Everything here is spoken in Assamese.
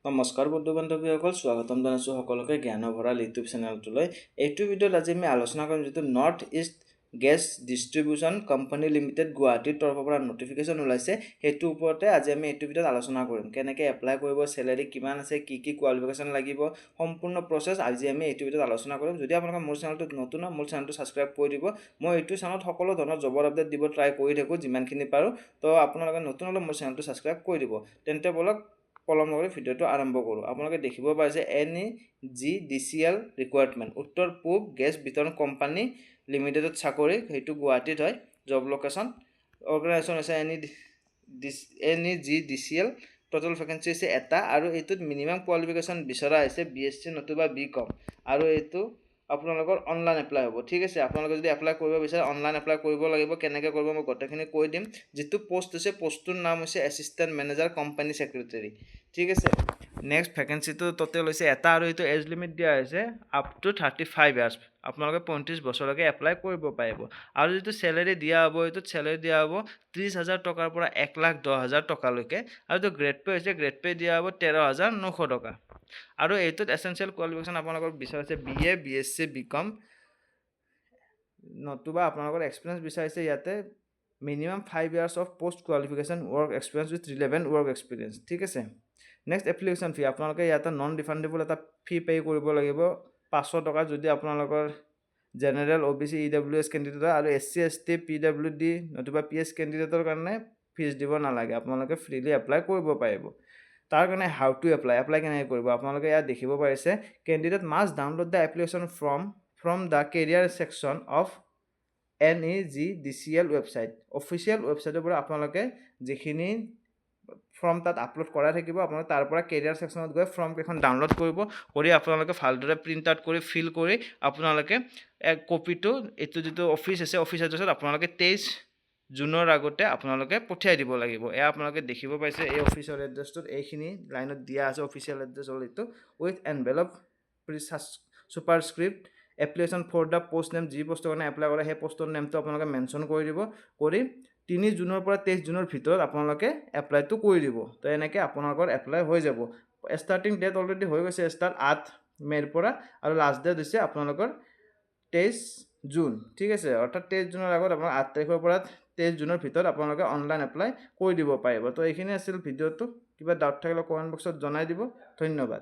নমস্কাৰ বন্ধু বান্ধৱীসকল, স্বাগতম জনাইছোঁ সকলোকে জ্ঞান ভঁৰাল ইউটিউব চেনেলটোলৈ। এইটো ভিডিঅ'ত আজি আমি আলোচনা কৰিম যিটো north east gas distribution company limited গুৱাহাটীৰ তৰফৰ পৰা নটিফিকেশ্যন ওলাইছে, সেইটোৰ ওপৰতে আজি আমি এইটো ভিডিঅ'ত আলোচনা কৰিম। কেনেকৈ এপ্লাই কৰিব, চেলেৰি কিমান আছে, কি কোৱালিফিকেশ্যন লাগিব, সম্পূৰ্ণ প্ৰচেছ আজি আমি এইটো ভিডিঅ'ত আলোচনা কৰিম। যদি আপোনালোকে মোৰ চেনেলটোত নতুন হয়, মোৰ চেনেলটো ছাবস্ক্ৰাইব কৰি দিব। মই এইটো চেনেলত সকলো ধৰণৰ জবৰ আপডেট দিব ট্ৰাই কৰি থাকোঁ যিমানখিনি পাৰোঁ। তো আপোনালোকে নতুন হ'লে মোৰ চেনেলটো ছাবস্ক্ৰাইব কৰি দিব। তেন্তে বলক পলম নকৰি ভিডিঅ'টো আৰম্ভ কৰোঁ। আপোনালোকে দেখিব পাৰিছে NEGDCL ৰিকুৱাৰমেণ্ট, উত্তৰ পূব গেছ বিতৰণ কোম্পানী লিমিটেডত চাকৰি, সেইটো গুৱাহাটীত হয়। জব লোকেশ্যন অৰ্গেনাইজেশ্যন হৈছে NEGDCL। টোটেল ভেকেঞ্চি হৈছে এটা, আৰু এইটোত মিনিমাম কোৱালিফিকেশ্যন বিচৰা হৈছে BSc নতুবা BCom, আৰু এইটো আপোনালোকৰ অনলাইন এপ্লাই হ'ব। ঠিক আছে, আপোনালোকে যদি এপ্লাই কৰিব বিচাৰে অনলাইন এপ্লাই কৰিব লাগিব। কেনেকৈ কৰিব মই গোটেইখিনি কৈ দিম। যিটো পোষ্ট হৈছে, পোষ্টটোৰ নাম হৈছে এছিষ্টেণ্ট মেনেজাৰ কোম্পানী ছেক্ৰেটাৰী। ঠিক আছে, নেক্সট ভেকেঞ্চিটো টোটেল হৈছে এটা, আৰু এইটো এজ লিমিট দিয়া হৈছে আপ টু 35 ইয়াৰ্ছ। আপোনালোকে 35 বছৰলৈকে এপ্লাই কৰিব পাৰিব। আৰু যিটো চেলেৰি দিয়া হ'ব, এইটোত চেলেৰি দিয়া হ'ব 30,000 টকাৰ পৰা 1,10,000 টকালৈকে। আৰু এইটো গ্ৰেড পে হৈছে, গ্ৰেড পে দিয়া হ'ব 13,900 টকা। আৰু এইটোত এছেঞ্চিয়েল কোৱালিফিকেশ্যন আপোনালোকৰ বিচাৰিছে BA, BSc, BCom, নতুবা আপোনালোকৰ এক্সপিৰিয়েঞ্চ বিচাৰিছে ইয়াতে minimum 5 years of post qualification work experience with relevant work experience. ঠিক আছে, নেক্সট এপ্লিকেশ্যন ফি। আপোনালোকে ইয়াতে নন ৰিফাণ্ডেবল এটা ফি পে' কৰিব লাগিব 500 টকা, যদি আপোনালোকৰ জেনেৰেল OBC EWS কেণ্ডিডেট হয়। আৰু SC ST PWD নতুবা PS কেণ্ডিডেটৰ কাৰণে ফিজ দিব নালাগে, আপোনালোকে ফ্ৰীলি এপ্লাই কৰিব পাৰিব। তাৰ কাৰণে হাউ টু এপ্লাই কেনেকৈ কৰিব, আপোনালোকে ইয়াত দেখিব পাৰিছে candidate must download the application from the career section of NEGDCL website. Official ৱেবছাইটৰ পৰা আপোনালোকে যিখিনি ফৰ্ম তাত আপলোড কৰা থাকিব, আপোনালোকে তাৰ পৰা কেৰিয়াৰ ছেকশ্যনত গৈ ফৰ্মকেইখন ডাউনলোড কৰিব, কৰি আপোনালোকে ভালদৰে প্ৰিণ্ট আউট কৰি ফিল কৰি আপোনালোকে এক কপিটো এইটো যিটো অফিচ আছে, অফিচ এড্ৰেছত আপোনালোকে 23 জুনৰ আগতে আপোনালোকে পঠিয়াই দিব লাগিব। এয়া আপোনালোকে দেখিব পাইছে এই অফিচৰ এড্ৰেছটোত এইখিনি লাইনত দিয়া আছে। অফিচিয়েল এড্ৰেছ হ'ল এইটো, with envelope superscript application for the post name. যি পোষ্টৰ কাৰণে এপ্লাই কৰে সেই পোষ্টৰ নেমটো আপোনালোকে মেনশ্যন কৰি দিব। কৰি 3 জুনৰ পৰা 23 জুনৰ ভিতৰত আপোনালোকে এপ্লাইটো কৰি দিব। তো এনেকৈ আপোনালোকৰ এপ্লাই হৈ যাব। ষ্টাৰ্টিং ডেট অলৰেডি হৈ গৈছে, ষ্টাৰ্ট 8 মে'ৰ পৰা, আৰু লাষ্ট ডেট হৈছে আপোনালোকৰ 23 জুন। ঠিক আছে, অৰ্থাৎ 23 জুনৰ আগত আপোনাৰ 8 তাৰিখৰ পৰা 23 জুনৰ ভিতৰত আপোনালোকে অনলাইন এপ্লাই কৰি দিব পাৰিব। তো এইখিনি আছিল ভিডিঅ'টো। কিবা ডাউট থাকিলে কমেণ্ট বক্সত জনাই দিব। ধন্যবাদ।